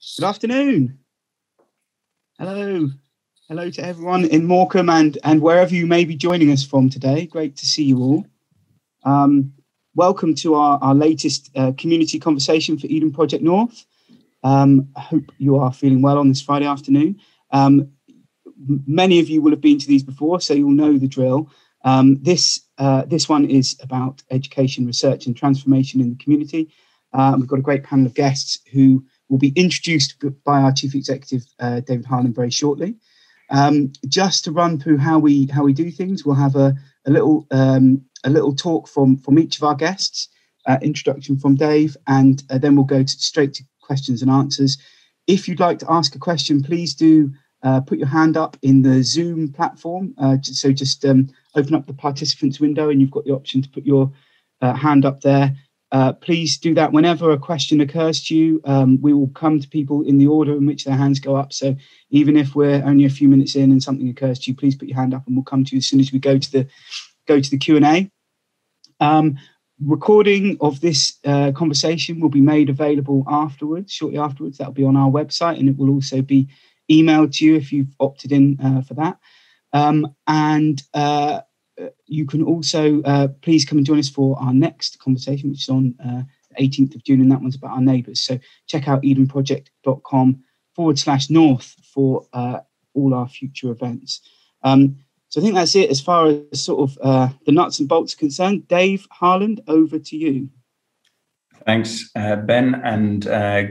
Good afternoon. Hello. Hello to everyone in Morecambe and wherever you may be joining us from today. Great to see you all. Welcome to our latest community conversation for Eden Project North. I hope you are feeling well on this Friday afternoon. Many of you will have been to these before, so you'll know the drill. This one is about education, research and transformation in the community. We've got a great panel of guests who will be introduced by our Chief Executive, David Harland, very shortly. Just to run through how we do things, we'll have a little talk from each of our guests, introduction from Dave, and then we'll go straight to questions and answers. If you'd like to ask a question, please do put your hand up in the Zoom platform. So just open up the participants window and you've got the option to put your hand up there. Please do that whenever a question occurs to you. We will come to people in the order in which their hands go up. So even if we're only a few minutes in and something occurs to you, please put your hand up and we'll come to you as soon as we go to the Q&A. Recording of this conversation will be made available shortly afterwards. That'll be on our website, and it will also be emailed to you if you've opted in for that. You can also please come and join us for our next conversation, which is on the 18th of June, and that one's about our neighbours. So check out edenproject.com/north for all our future events. So I think that's it as far as sort of the nuts and bolts are concerned. Dave Harland, over to you. Thanks, Ben, and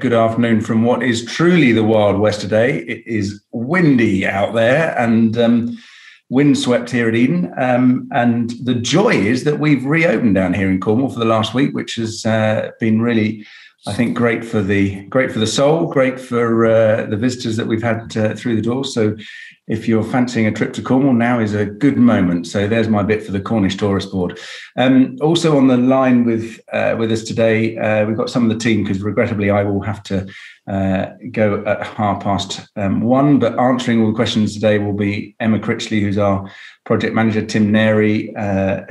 good afternoon from what is truly the Wild West today. It is windy out there and windswept here at Eden, and the joy is that we've reopened down here in Cornwall for the last week, which has been really, I think, great for the soul, great for the visitors that we've had through the door. So if you're fancying a trip to Cornwall, now is a good moment. So there's my bit for the Cornish Tourist Board. Also on the line with us today, we've got some of the team, because regrettably I will have to go at 1:30, but answering all the questions today will be Emma Critchley, who's our project manager, Tim Neri,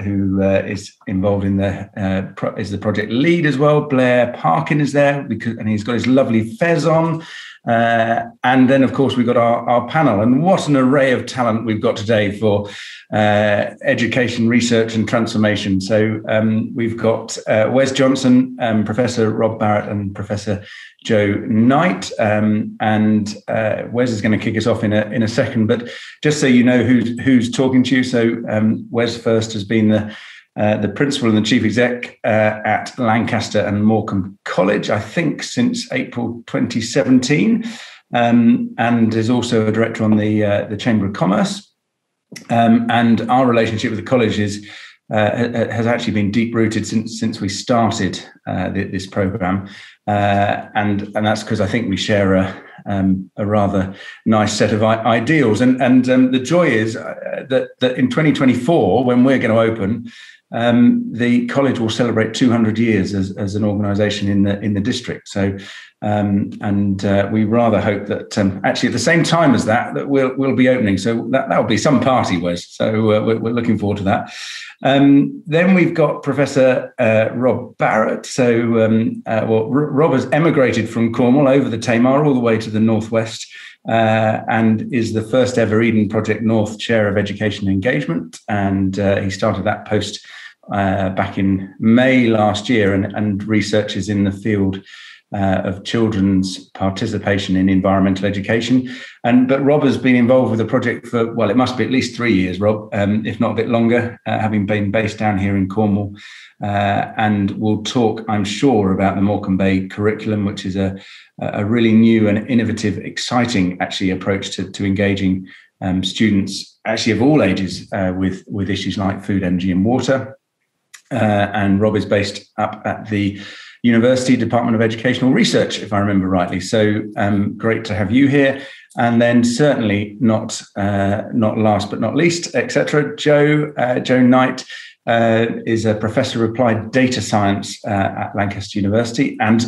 who is involved in is the project lead as well. Blair Parkin is there and he's got his lovely fez on. And then, of course, we've got our panel, and what an array of talent we've got today for education, research and transformation. So we've got Wes Johnson, Professor Rob Barrett and Professor Joe Knight, and Wes is going to kick us off in a second, but just so you know who's talking to you. So Wes first has been the principal and the chief exec at Lancaster and Morecambe College, I think since April 2017, and is also a director on the Chamber of Commerce. And our relationship with the college has actually been deep rooted since we started this program, and that's because I think we share a rather nice set of ideals. And the joy is that in 2024, when we're going to open, the college will celebrate 200 years as an organisation in the district. So, we rather hope that actually at the same time as that we'll be opening. So that'll be some party, Wes. So we're looking forward to that. Then we've got Professor Rob Barrett. So, Rob has emigrated from Cornwall over the Tamar all the way to the northwest, and is the first ever Eden Project North Chair of Education and Engagement. And he started that post back in May last year, and researches in the field of children's participation in environmental education. But Rob has been involved with the project for, well, it must be at least 3 years, Rob, if not a bit longer, having been based down here in Cornwall. And we'll talk, I'm sure, about the Morecambe Bay curriculum, which is a really new and innovative, exciting, actually, approach to engaging students, actually of all ages, with issues like food, energy and water. And Rob is based up at the University Department of Educational Research, if I remember rightly. So great to have you here. And then certainly not last but not least, etc. Joe Knight is a professor of applied data science at Lancaster University, and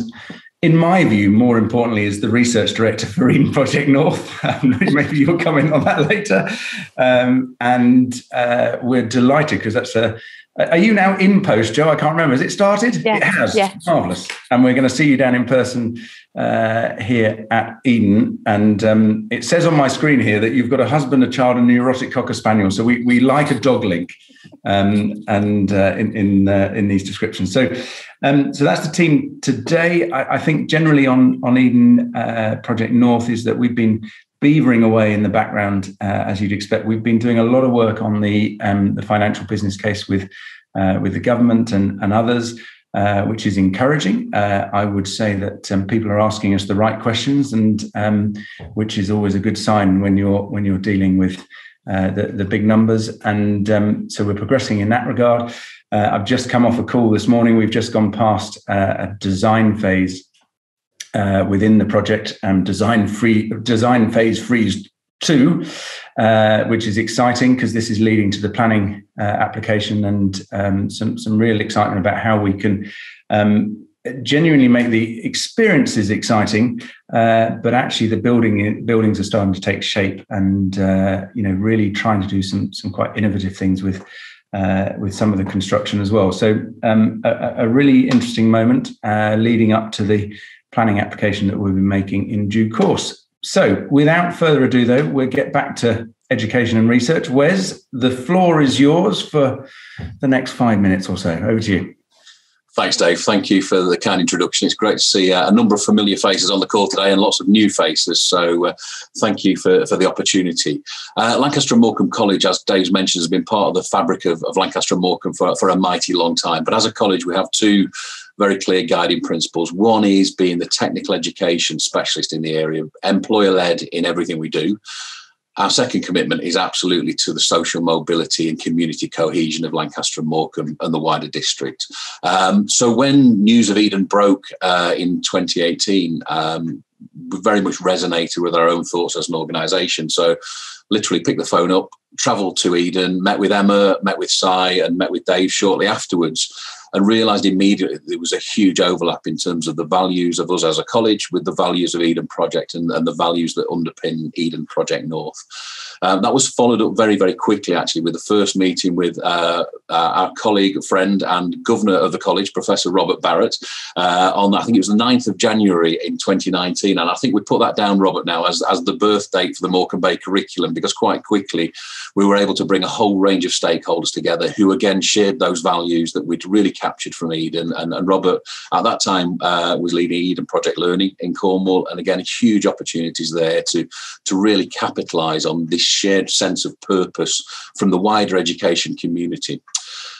in my view, more importantly, is the research director for Eden Project North. Maybe you'll comment on that later. And we're delighted, because that's Are you now in post, Jo? I can't remember. Has it started? Yeah. It has. Yeah. Marvellous. And we're going to see you down in person here at Eden. And it says on my screen here that you've got a husband, a child, and a neurotic Cocker Spaniel. So we like a dog link in these descriptions. So that's the team today. I think generally on Eden Project North is that we've been beavering away in the background, as you'd expect. We've been doing a lot of work on the financial business case with the government and others, which is encouraging. I would say that people are asking us the right questions, and which is always a good sign when you're dealing with the big numbers. And so we're progressing in that regard. I've just come off a call this morning. We've just gone past a design phase within the project, design phase freeze 2, which is exciting because this is leading to the planning application, and some real excitement about how we can genuinely make the experiences exciting, but actually the buildings are starting to take shape, and really trying to do some quite innovative things with some of the construction as well. So a really interesting moment leading up to the planning application that we'll be making in due course. So without further ado, though, we'll get back to education and research. Wes, the floor is yours for the next 5 minutes or so. Over to you. Thanks, Dave. Thank you for the kind introduction. It's great to see a number of familiar faces on the call today and lots of new faces. So thank you for the opportunity. Lancaster and Morecambe College, as Dave's mentioned, has been part of the fabric of Lancaster and Morecambe for a mighty long time. But as a college, we have two very clear guiding principles. One is being the technical education specialist in the area, employer-led in everything we do. Our second commitment is absolutely to the social mobility and community cohesion of Lancaster and Morecambe and the wider district. So when news of Eden broke in 2018, we very much resonated with our own thoughts as an organisation. So literally picked the phone up, travelled to Eden, met with Emma, met with Si, and met with Dave shortly afterwards, and realised immediately there was a huge overlap in terms of the values of us as a college with the values of Eden Project and the values that underpin Eden Project North. That was followed up very, very quickly, actually, with the first meeting with our colleague, friend and governor of the college, Professor Robert Barrett, on, I think it was the 9th of January in 2019. And I think we put that down, Robert, now as the birth date for the Morecambe Bay curriculum, because quite quickly we were able to bring a whole range of stakeholders together who, again, shared those values that we'd really captured from Eden. And Robert, at that time, was leading Eden Project Learning in Cornwall. And again, huge opportunities there to really capitalise on this shared sense of purpose from the wider education community.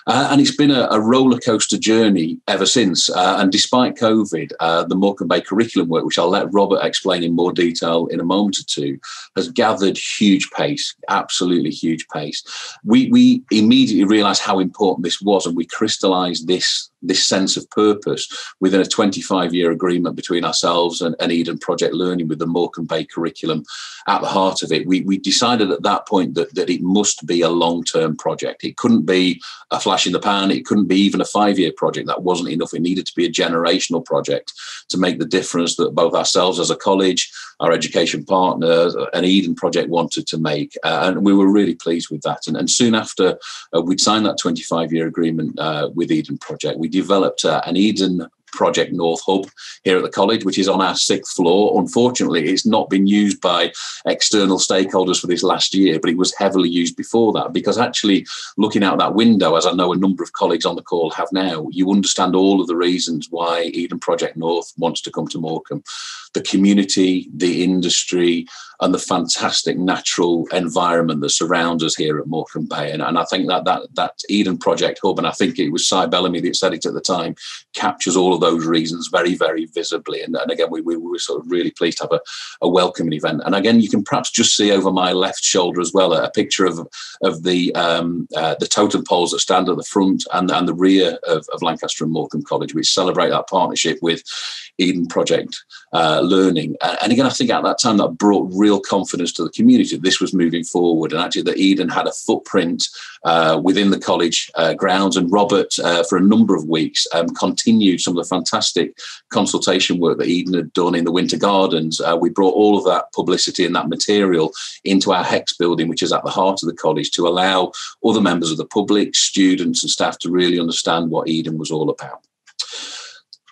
And it's been a roller coaster journey ever since. And despite COVID, the Morecambe Bay curriculum work, which I'll let Robert explain in more detail in a moment or two, has gathered huge pace, absolutely huge pace. We immediately realised how important this was, and we crystallised this sense of purpose within a 25-year agreement between ourselves and Eden Project Learning, with the Morecambe Bay curriculum at the heart of it. We decided at that point that it must be a long-term project. It couldn't be a flash in the pan. It couldn't be even a 5-year project. That wasn't enough. It needed to be a generational project to make the difference that both ourselves as a college, our education partners, and Eden Project wanted to make. And we were really pleased with that. And soon after we'd signed that 25-year agreement with Eden Project, we developed an Eden Project North Hub here at the college, which is on our 6th floor. Unfortunately, it's not been used by external stakeholders for this last year, but it was heavily used before that, because actually looking out that window, as I know a number of colleagues on the call have now, you understand all of the reasons why Eden Project North wants to come to Morecambe. The community, the industry, and the fantastic natural environment that surrounds us here at Morecambe Bay. And I think that Eden Project Hub, and I think it was Si Bellamy that said it at the time, captures all of those reasons very, very visibly. And again, we were sort of really pleased to have a welcoming event. And again, you can perhaps just see over my left shoulder as well a picture of the totem poles that stand at the front and the rear of Lancaster and Morecambe College, which celebrate that partnership with Eden Project learning. And again, I think at that time that brought real confidence to the community. This was moving forward, and actually that Eden had a footprint within the college grounds. And Robert, for a number of weeks, continued some of the fantastic consultation work that Eden had done in the Winter Gardens. We brought all of that publicity and that material into our HEX building, which is at the heart of the college, to allow other members of the public, students and staff to really understand what Eden was all about.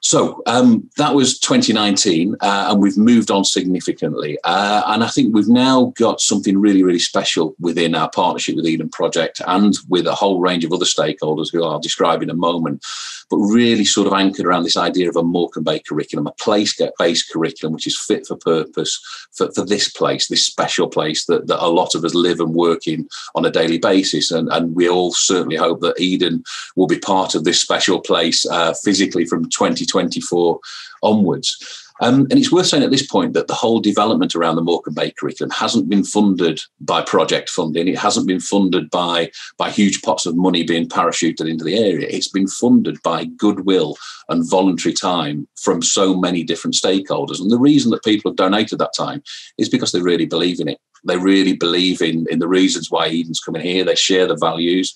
So that was 2019, and we've moved on significantly. And I think we've now got something really, really special within our partnership with Eden Project and with a whole range of other stakeholders who I'll describe in a moment, but really sort of anchored around this idea of a Morecambe Bay curriculum, a place-based curriculum, which is fit for purpose for this place, this special place that a lot of us live and work in on a daily basis. And we all certainly hope that Eden will be part of this special place physically from 2024 onwards. And it's worth saying at this point that the whole development around the Morecambe Bay curriculum hasn't been funded by project funding. It hasn't been funded by huge pots of money being parachuted into the area. It's been funded by goodwill and voluntary time from so many different stakeholders. And the reason that people have donated that time is because they really believe in it. They really believe in the reasons why Eden's coming here. They share the values.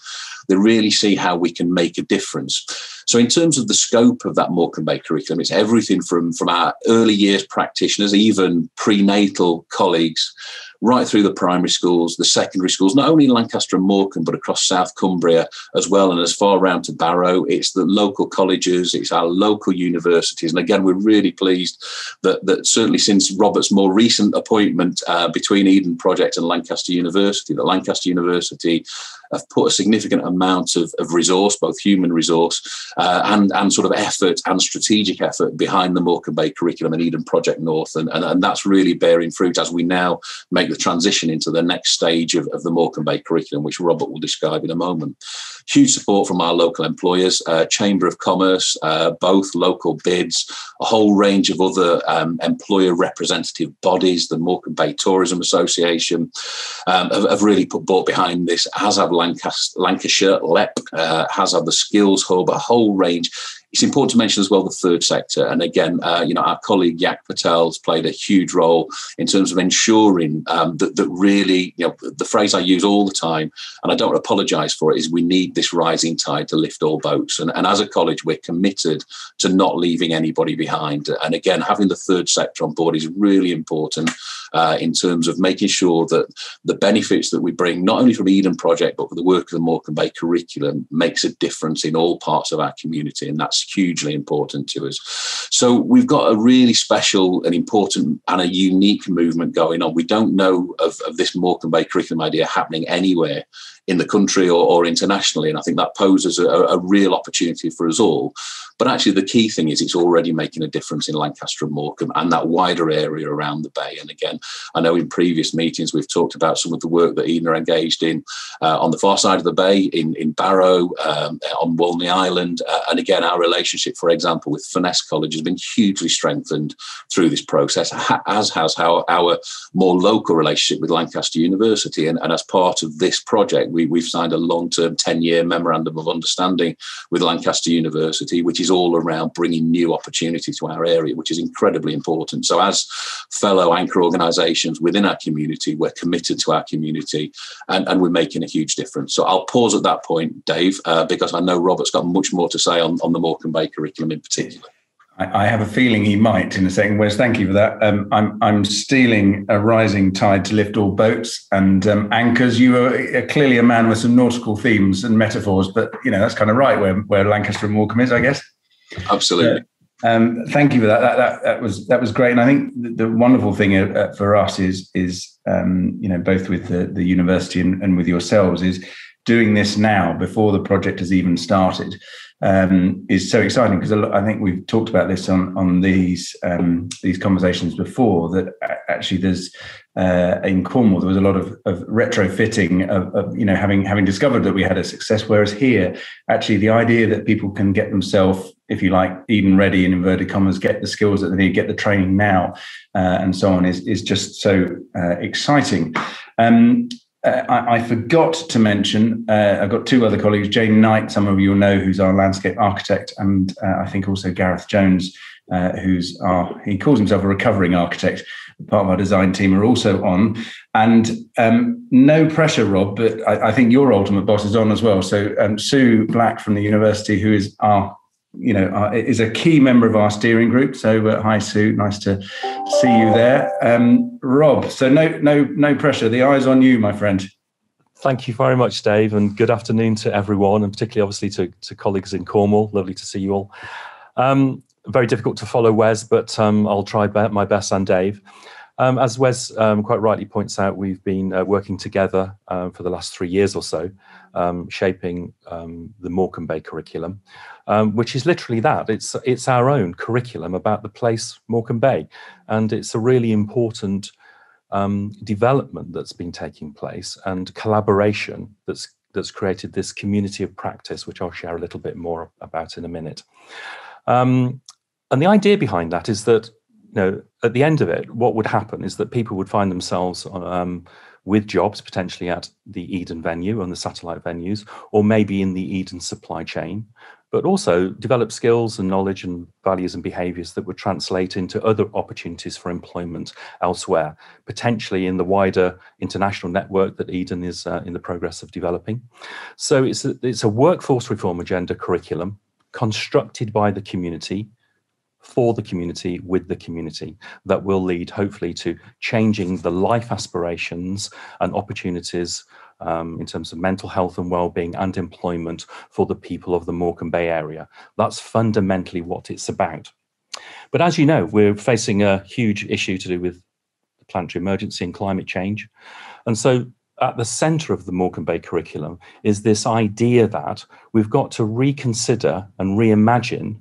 They really see how we can make a difference. So in terms of the scope of that Morecambe Bay curriculum, it's everything from our early years practitioners, even prenatal colleagues, right through the primary schools, the secondary schools, not only in Lancaster and Morecambe, but across South Cumbria as well, and as far around to Barrow. It's the local colleges, it's our local universities. And again, we're really pleased that certainly since Robert's more recent appointment between Eden Project and Lancaster University, that Lancaster University have put a significant amount of resource, both human resource and sort of effort and strategic effort behind the Morecambe Bay curriculum and Eden Project North. And that's really bearing fruit as we now make the transition into the next stage of the Morecambe Bay curriculum, which Robert will describe in a moment. Huge support from our local employers, Chamber of Commerce, both local bids, a whole range of other employer representative bodies, the Morecambe Bay Tourism Association, have really brought behind this, as have Lancashire, LEP, has had the Skills Hub, a whole range. It's important to mention as well the third sector. And again, our colleague Yak Patel's played a huge role in terms of ensuring that really, the phrase I use all the time, and I don't apologise for it, is we need this rising tide to lift all boats. And as a college, we're committed to not leaving anybody behind. And again, having the third sector on board is really important in terms of making sure that the benefits that we bring, not only from Eden Project, but for the work of the Morecambe Bay curriculum, makes a difference in all parts of our community. And that's hugely important to us. So we've got a really special and important and a unique movement going on. We don't know of this Morecambe Bay curriculum idea happening anywhere in the country or internationally. And I think that poses a real opportunity for us all. But actually, the key thing is it's already making a difference in Lancaster and Morecambe and that wider area around the Bay. And again, I know in previous meetings we've talked about some of the work that Eden are engaged in on the far side of the Bay, in Barrow, on Walney Island. And again, our relationship, for example, with Finesse College has been hugely strengthened through this process, as has our more local relationship with Lancaster University. And as part of this project, we've signed a long-term 10-year memorandum of understanding with Lancaster University, which is all around bringing new opportunity to our area, which is incredibly important. So as fellow anchor organisations within our community, we're committed to our community and we're making a huge difference. So I'll pause at that point, Dave, because I know Robert's got much more to say on the Morecambe Bay curriculum in particular. I have a feeling he might in a second. Wes, thank you for that. I'm stealing a rising tide to lift all boats and anchors. You are clearly a man with some nautical themes and metaphors, but that's kind of right where Lancaster and Morecambe is, I guess. Absolutely. Thank you for that. That was great. And I think the wonderful thing for us is both with the university and with yourselves is doing this now before the project has even started. Is so exciting because I think we've talked about this on these conversations before, that actually there's in Cornwall there was a lot of retrofitting of having discovered that we had a success, whereas here actually the idea that people can get themselves, if you like, Eden ready in inverted commas, get the skills that they need, get the training now and so on is just so exciting. I forgot to mention, I've got two other colleagues, Jane Knight, some of you will know, who's our landscape architect, and I think also Gareth Jones, he calls himself a recovering architect, part of our design team, are also on. And no pressure, Rob, but I think your ultimate boss is on as well. So Sue Black from the university, who is is a key member of our steering group. So hi, Sue, nice to see you there. Rob, so no pressure. The eye's on you, my friend. Thank you very much, Dave, and good afternoon to everyone, and particularly obviously to colleagues in Cornwall. Lovely to see you all. Very difficult to follow Wes, but I'll try my best, and Dave. As Wes quite rightly points out, we've been working together for the last 3 years or so, shaping the Morecambe Bay curriculum, which is literally that. It's our own curriculum about the place Morecambe Bay, and it's a really important development that's been taking place and collaboration that's created this community of practice, which I'll share a little bit more about in a minute. And the idea behind that is that, at the end of it, what would happen is that people would find themselves with jobs potentially at the Eden venue and the satellite venues, or maybe in the Eden supply chain, but also develop skills and knowledge and values and behaviours that would translate into other opportunities for employment elsewhere, potentially in the wider international network that Eden is in the progress of developing. So it's a workforce reform agenda curriculum constructed by the community, for the community, with the community, that will lead hopefully to changing the life aspirations and opportunities in terms of mental health and well-being and employment for the people of the Morecambe Bay area. That's fundamentally what it's about. But as you know, we're facing a huge issue to do with the planetary emergency and climate change. And so at the centre of the Morecambe Bay curriculum is this idea that we've got to reconsider and reimagine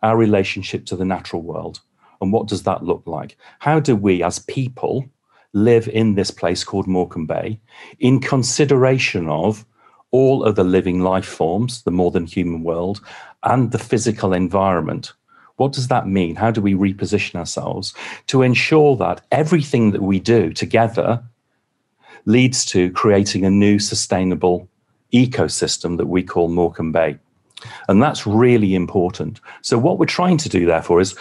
our relationship to the natural world. And what does that look like? How do we as people live in this place called Morecambe Bay in consideration of all other living life forms, the more than human world, and the physical environment? What does that mean? How do we reposition ourselves to ensure that everything that we do together leads to creating a new sustainable ecosystem that we call Morecambe Bay? And that's really important. So what we're trying to do, therefore, is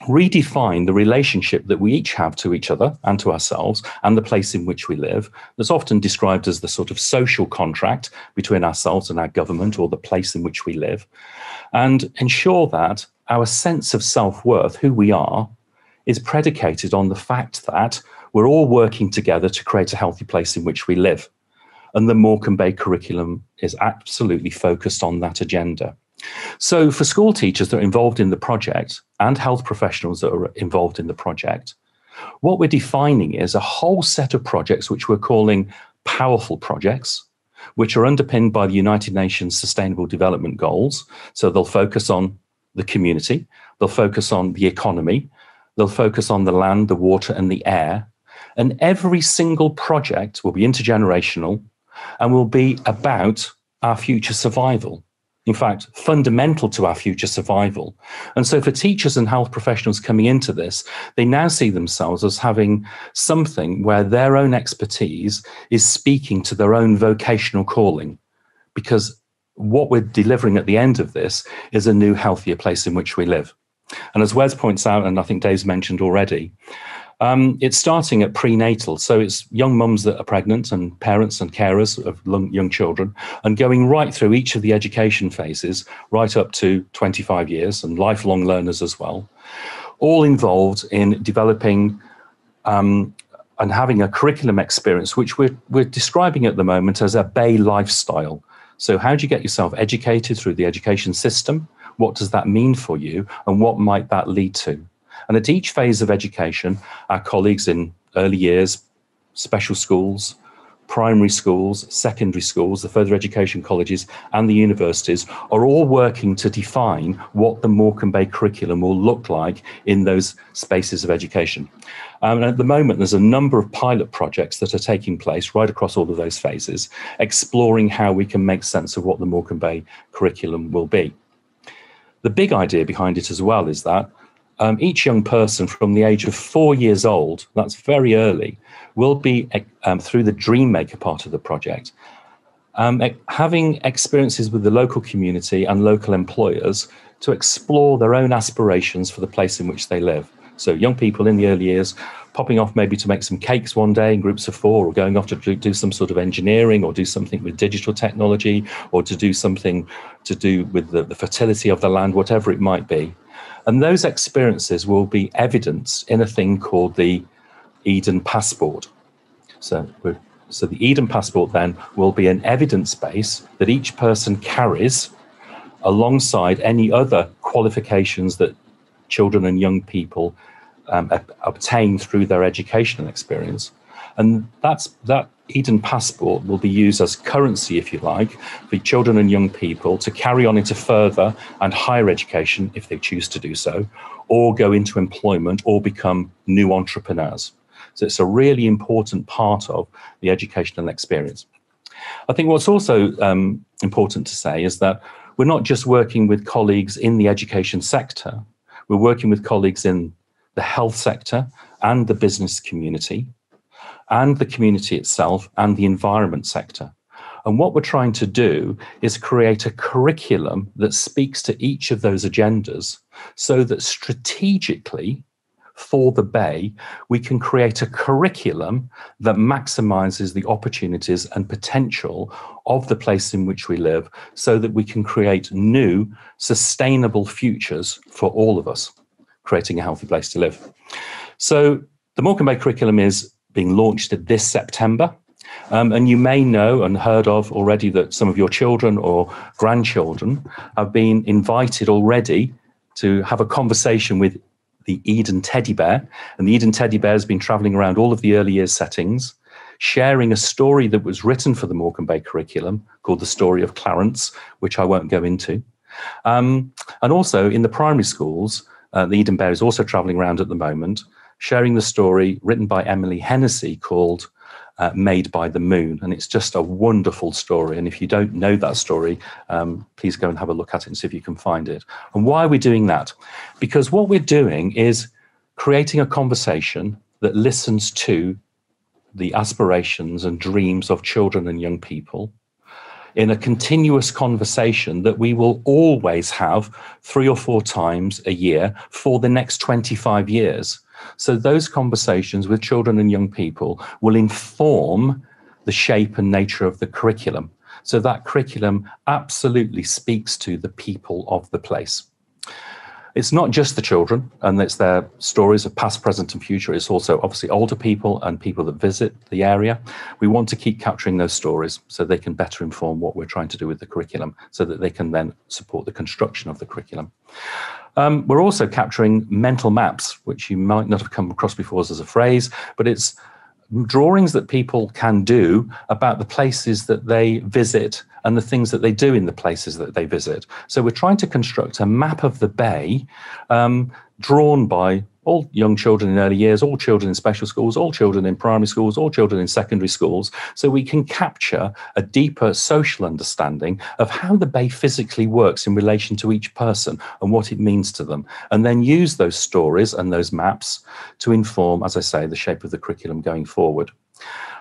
redefine the relationship that we each have to each other and to ourselves and the place in which we live. That's often described as the sort of social contract between ourselves and our government, or the place in which we live, and ensure that our sense of self-worth, who we are, is predicated on the fact that we're all working together to create a healthy place in which we live. And the Morecambe Bay curriculum is absolutely focused on that agenda. So for school teachers that are involved in the project and health professionals that are involved in the project, what we're defining is a whole set of projects which we're calling powerful projects, which are underpinned by the United Nations Sustainable Development Goals. So they'll focus on the community, they'll focus on the economy, they'll focus on the land, the water, and the air. And every single project will be intergenerational and will be about our future survival. In fact, fundamental to our future survival. And so for teachers and health professionals coming into this, they now see themselves as having something where their own expertise is speaking to their own vocational calling. Because what we're delivering at the end of this is a new, healthier place in which we live. And as Wes points out, and I think Dave's mentioned already, it's starting at prenatal. So it's young mums that are pregnant and parents and carers of young children, and going right through each of the education phases, right up to 25 years, and lifelong learners as well, all involved in developing and having a curriculum experience, which we're describing at the moment as a Bay lifestyle. So how do you get yourself educated through the education system? What does that mean for you? And what might that lead to? And at each phase of education, our colleagues in early years, special schools, primary schools, secondary schools, the further education colleges and the universities are all working to define what the Morecambe Bay curriculum will look like in those spaces of education. And at the moment, there's a number of pilot projects that are taking place right across all of those phases, exploring how we can make sense of what the Morecambe Bay curriculum will be. The big idea behind it as well is that each young person from the age of 4 years old, that's very early, will be, through the Dream Maker part of the project, having experiences with the local community and local employers to explore their own aspirations for the place in which they live. So young people in the early years popping off maybe to make some cakes one day in groups of 4, or going off to do some sort of engineering, or do something with digital technology, or to do something to do with the fertility of the land, whatever it might be. And those experiences will be evidenced in a thing called the Eden Passport. So the Eden Passport then will be an evidence base that each person carries alongside any other qualifications that children and young people obtain through their educational experience. And that Eden Passport will be used as currency, if you like, for children and young people to carry on into further and higher education if they choose to do so, or go into employment or become new entrepreneurs. So it's a really important part of the educational experience. I think what's also important to say is that we're not just working with colleagues in the education sector. We're working with colleagues in the health sector and the business community and the community itself and the environment sector. And what we're trying to do is create a curriculum that speaks to each of those agendas, so that strategically for the Bay, we can create a curriculum that maximizes the opportunities and potential of the place in which we live, so that we can create new, sustainable futures for all of us, creating a healthy place to live. So the Morecambe Bay curriculum is being launched this September. And you may know and heard of already that some of your children or grandchildren have been invited already to have a conversation with the Eden Teddy Bear. And the Eden Teddy Bear has been travelling around all of the early years settings, sharing a story that was written for the Morecambe Bay curriculum called The Story of Clarence, which I won't go into. And also in the primary schools, the Eden Bear is also travelling around at the moment, sharing the story written by Emily Hennessy called Made by the Moon. And it's just a wonderful story. And if you don't know that story, please go and have a look at it and see if you can find it. And why are we doing that? Because what we're doing is creating a conversation that listens to the aspirations and dreams of children and young people in a continuous conversation that we will always have 3 or 4 times a year for the next 25 years. So those conversations with children and young people will inform the shape and nature of the curriculum. So that curriculum absolutely speaks to the people of the place. It's not just the children, and it's their stories of past, present, and future. It's also obviously older people and people that visit the area. We want to keep capturing those stories so they can better inform what we're trying to do with the curriculum, so that they can then support the construction of the curriculum. We're also capturing mental maps, which you might not have come across before as a phrase, but it's drawings that people can do about the places that they visit and the things that they do in the places that they visit. So we're trying to construct a map of the Bay drawn by all young children in early years, all children in special schools, all children in primary schools, all children in secondary schools, so we can capture a deeper social understanding of how the Bay physically works in relation to each person and what it means to them, and then use those stories and those maps to inform, as I say, the shape of the curriculum going forward.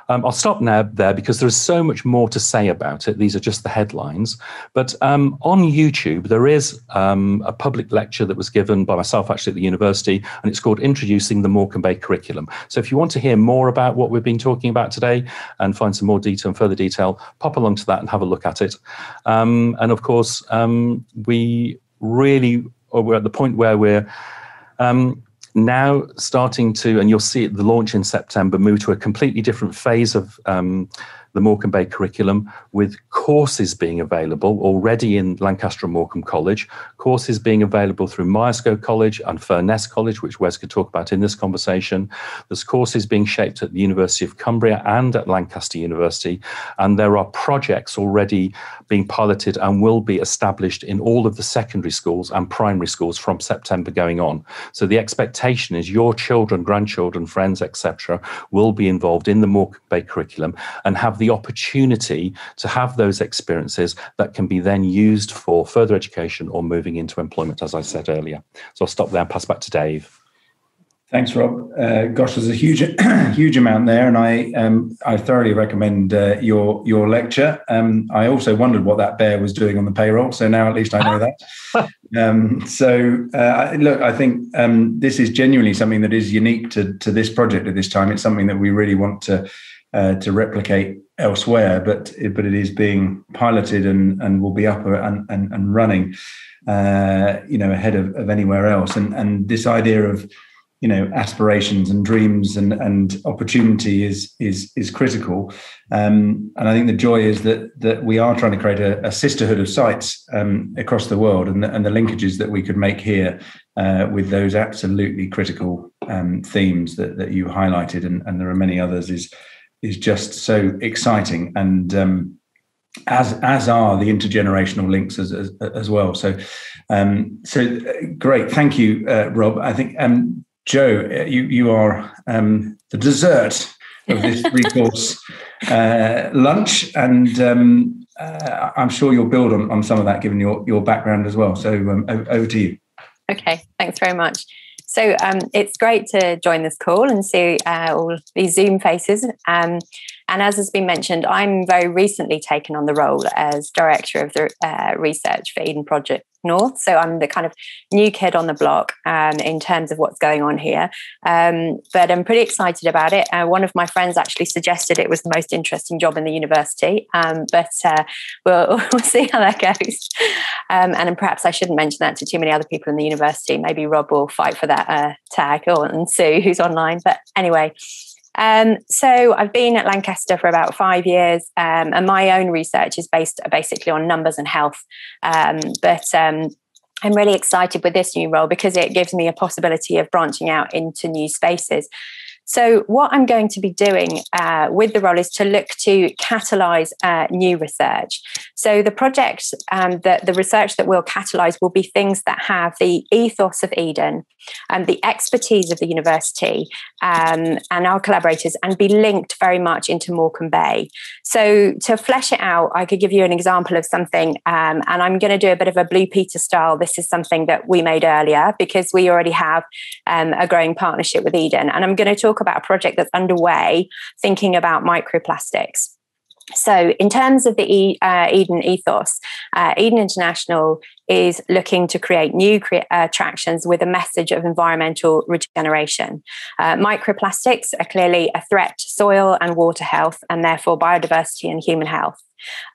I'll stop now there because there is so much more to say about it. These are just the headlines. But on YouTube, there is a public lecture that was given by myself actually at the university, and it's called Introducing the Morecambe Bay Curriculum. So if you want to hear more about what we've been talking about today and find some more detail and further detail, pop along to that and have a look at it. And of course, we're at the point where we're now starting to, and you'll see it, the launch in September, move to a completely different phase of the Morecambe Bay curriculum, with courses being available already in Lancaster and Morecambe College, courses being available through Myerscough College and Furness College, which Wes could talk about in this conversation. There's courses being shaped at the University of Cumbria and at Lancaster University, and there are projects already being piloted and will be established in all of the secondary schools and primary schools from September going on. So the expectation is your children, grandchildren, friends, etc., will be involved in the Morecambe Bay curriculum and have the opportunity to have those experiences that can be then used for further education or moving into employment, as I said earlier. So I'll stop there and pass back to Dave. Thanks, Rob. Gosh, there's a huge amount there, and I thoroughly recommend your lecture. I also wondered what that bear was doing on the payroll, so now at least I know that. Look, I think this is genuinely something that is unique to this project at this time. It's something that we really want to replicate elsewhere, but it is being piloted and will be up and running, ahead of anywhere else. And this idea of aspirations and dreams and opportunity is critical. And I think the joy is that we are trying to create a sisterhood of sites across the world, and the linkages that we could make here with those absolutely critical themes that you highlighted, and there are many others, is just so exciting. And as are the intergenerational links as well. So great. Thank you, Rob. I think Joe, you are the dessert of this three-course lunch, and I'm sure you'll build on some of that given your background as well. So over to you. Okay, thanks very much. So it's great to join this call and see all these Zoom faces. And as has been mentioned, I'm very recently taken on the role as Director of the Research for Eden Project North. So I'm the kind of new kid on the block in terms of what's going on here. But I'm pretty excited about it. One of my friends actually suggested it was the most interesting job in the university. But we'll see how that goes. And perhaps I shouldn't mention that to too many other people in the university. Maybe Rob will fight for that tag, and Sue, who's online. But anyway. So I've been at Lancaster for about 5 years, and my own research is based basically on numbers and health. But I'm really excited with this new role because it gives me a possibility of branching out into new spaces. So what I'm going to be doing with the role is to look to catalyse new research. So the project, the research that we'll catalyse will be things that have the ethos of Eden and the expertise of the university and our collaborators, and be linked very much into Morecambe Bay. So to flesh it out, I could give you an example of something, and I'm going to do a bit of a Blue Peter style. This is something that we made earlier because we already have a growing partnership with Eden, and I'm going to talk about a project that's underway thinking about microplastics. So in terms of the Eden ethos, Eden International is looking to create new attractions with a message of environmental regeneration. Microplastics are clearly a threat to soil and water health, and therefore biodiversity and human health.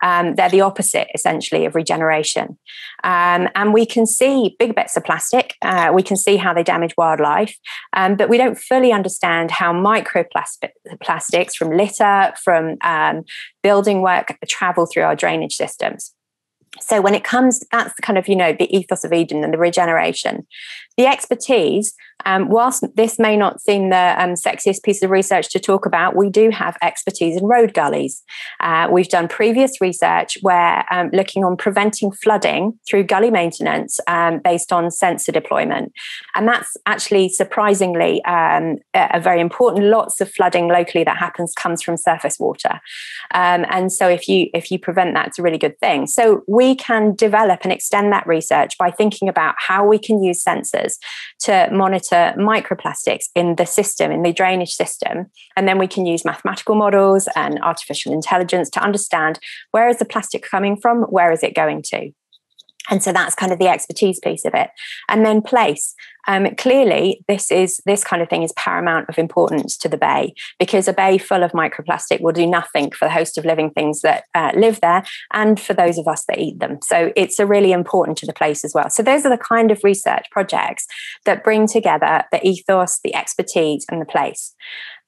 They're the opposite, essentially, of regeneration. And we can see big bits of plastic. We can see how they damage wildlife, but we don't fully understand how microplastics from litter, from building work, travel through our drainage systems. So when it comes, that's kind of, the ethos of Eden and the regeneration. The expertise, whilst this may not seem the sexiest piece of research to talk about, we do have expertise in road gullies. We've done previous research where looking on preventing flooding through gully maintenance based on sensor deployment. And that's actually surprisingly a very important. Lots of flooding locally that comes from surface water. And so if you prevent that, it's a really good thing. So we can develop and extend that research by thinking about how we can use sensors to monitor microplastics in the system, in the drainage system. And then we can use mathematical models and artificial intelligence to understand where is the plastic coming from, where is it going to. And so that's kind of the expertise piece of it. And then place. Clearly, this kind of thing is paramount of importance to the bay, because a bay full of microplastic will do nothing for the host of living things that live there and for those of us that eat them. So it's really important to the place as well. So those are the kind of research projects that bring together the ethos, the expertise, and the place.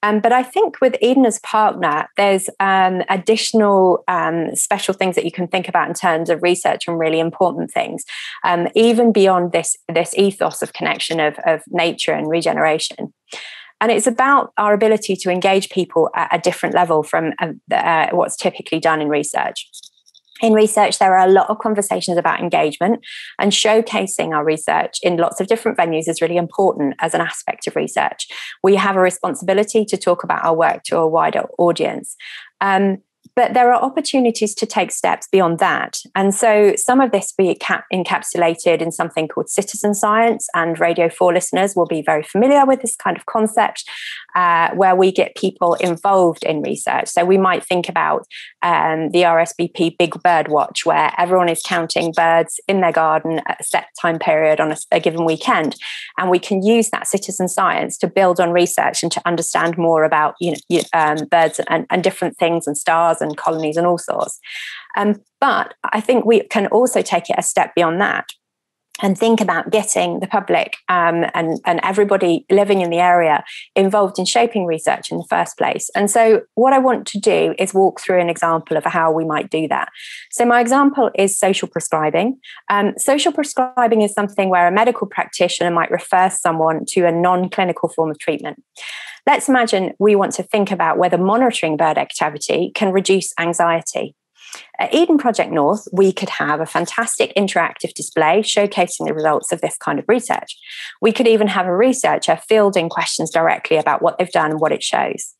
But I think with Eden as partner, there's additional special things that you can think about in terms of research and really important things, even beyond this ethos of connection of nature and regeneration. And it's about our ability to engage people at a different level from what's typically done in research. In research, there are a lot of conversations about engagement, and showcasing our research in lots of different venues is really important as an aspect of research. We have a responsibility to talk about our work to a wider audience. But there are opportunities to take steps beyond that. And so some of this be encapsulated in something called citizen science, and Radio 4 listeners will be very familiar with this kind of concept, where we get people involved in research. So we might think about the RSBP Big Bird Watch, where everyone is counting birds in their garden at a set time period on a given weekend. And we can use that citizen science to build on research and to understand more about birds and different things and stars and colonies and all sorts. But I think we can also take it a step beyond that and think about getting the public and everybody living in the area involved in shaping research in the first place. And so what I want to do is walk through an example of how we might do that. So my example is social prescribing. Social prescribing is something where a medical practitioner might refer someone to a non-clinical form of treatment. Let's imagine we want to think about whether monitoring bird activity can reduce anxiety. At Eden Project North, we could have a fantastic interactive display showcasing the results of this kind of research. We could even have a researcher fielding questions directly about what they've done and what it shows.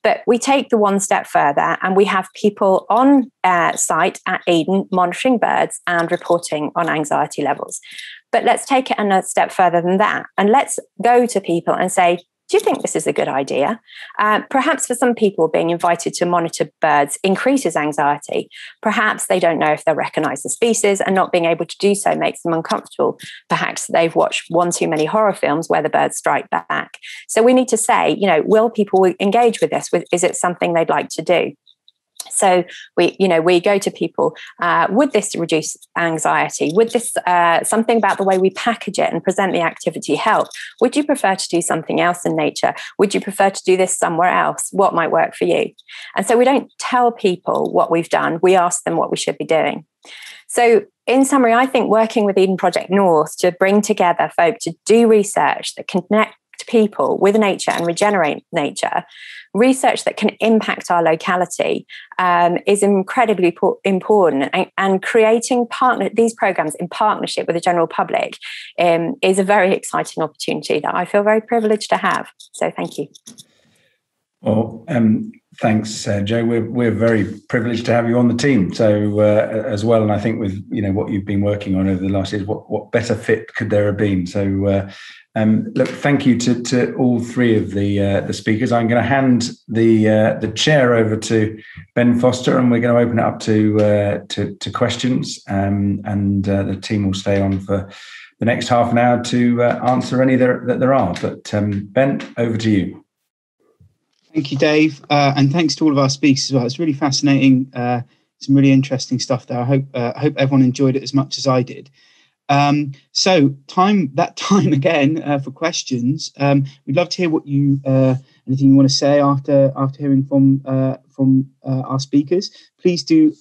But we take the one step further and we have people on site at Eden monitoring birds and reporting on anxiety levels. But let's take it another step further than that. And let's go to people and say, do you think this is a good idea? Perhaps for some people, being invited to monitor birds increases anxiety. Perhaps they don't know if they'll recognize the species, and not being able to do so makes them uncomfortable. Perhaps they've watched one too many horror films where the birds strike back. So we need to say, will people engage with this? Is it something they'd like to do? So we go to people, would this reduce anxiety? Would this, something about the way we package it and present the activity help? Would you prefer to do something else in nature? Would you prefer to do this somewhere else? What might work for you? And so we don't tell people what we've done. We ask them what we should be doing. So in summary, I think working with Eden Project North to bring together folk to do research that connect people with nature and regenerate nature, research that can impact our locality, is incredibly important. And creating these programs in partnership with the general public is a very exciting opportunity that I feel very privileged to have. So thank you. Well, thanks, Jo. We're very privileged to have you on the team. So as well, and I think with what you've been working on over the last years, what better fit could there have been? So look, thank you to all three of the speakers. I'm going to hand the chair over to Ben Foster, and we're going to open it up to questions. And the team will stay on for the next half an hour to answer any that there are. But Ben, over to you. Thank you, Dave, and thanks to all of our speakers as well. It's really fascinating, some really interesting stuff there. I hope everyone enjoyed it as much as I did. So time again for questions. We'd love to hear what anything you want to say after hearing from our speakers. Please do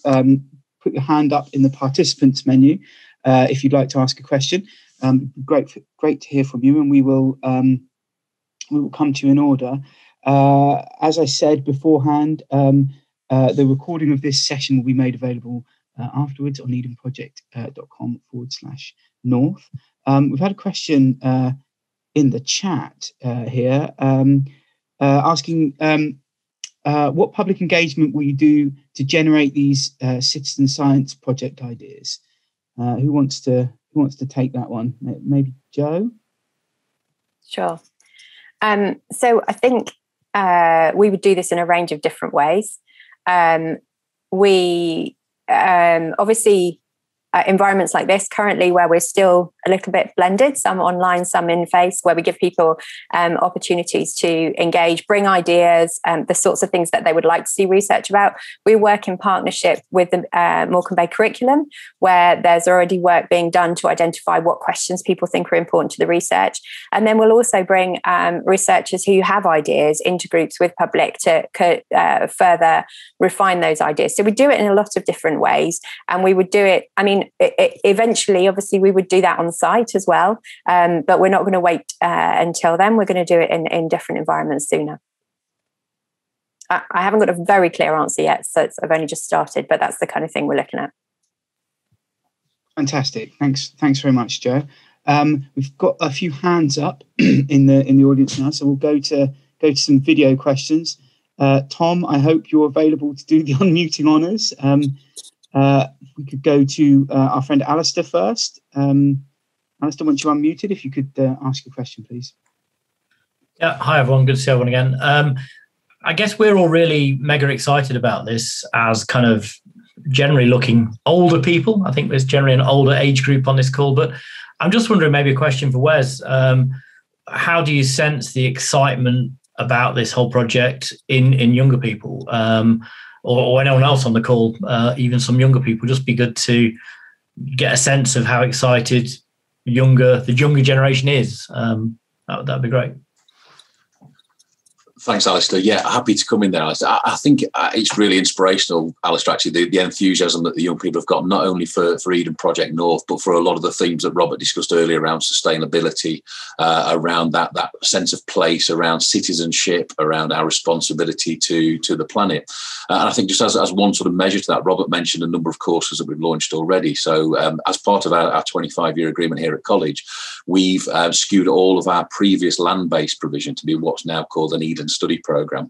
put your hand up in the participants menu if you'd like to ask a question. Great to hear from you, and we will come to you in order. As I said beforehand, the recording of this session will be made available afterwards on edenproject.com/north. We've had a question in the chat here asking what public engagement will you do to generate these citizen science project ideas? Who wants to take that one? Maybe Jo? Sure. So I think we would do this in a range of different ways. We obviously environments like this currently where we're still a little bit blended, some online, some in face, where we give people opportunities to engage, bring ideas, the sorts of things that they would like to see research about. We work in partnership with the Morecambe curriculum, where there's already work being done to identify what questions people think are important to the research. And then we'll also bring researchers who have ideas into groups with public to further refine those ideas. So we do it in a lot of different ways, and we would do it, eventually, obviously, we would do that on site as well, but we're not going to wait until then. We're going to do it in different environments sooner. I haven't got a very clear answer yet, so I've only just started, but that's the kind of thing we're looking at. Fantastic. Thanks very much, Jo. We've got a few hands up in the audience now, so we'll go to some video questions. Tom, I hope you're available to do the unmuting honours. We could go to our friend Alistair first. Alistair, once you're unmuted, if you could ask your question, please. Yeah, hi everyone, good to see everyone again. I guess we're all really mega excited about this as kind of generally looking older people. I think there's generally an older age group on this call, but I'm just wondering, maybe a question for Wes. How do you sense the excitement about this whole project in younger people, or anyone else on the call, even some younger people? Just be good to get a sense of how excited the younger generation is. That'd be great. Thanks, Alistair. Yeah, happy to come in there, Alistair. I think it's really inspirational, Alistair, actually, the enthusiasm that the young people have got, not only for Eden Project North, but for a lot of the themes that Robert discussed earlier around sustainability, around that sense of place, around citizenship, around our responsibility to the planet. And I think just as one sort of measure to that, Robert mentioned a number of courses that we've launched already. So as part of our 25-year agreement here at college, we've skewed all of our previous land-based provision to be what's now called an Eden study program,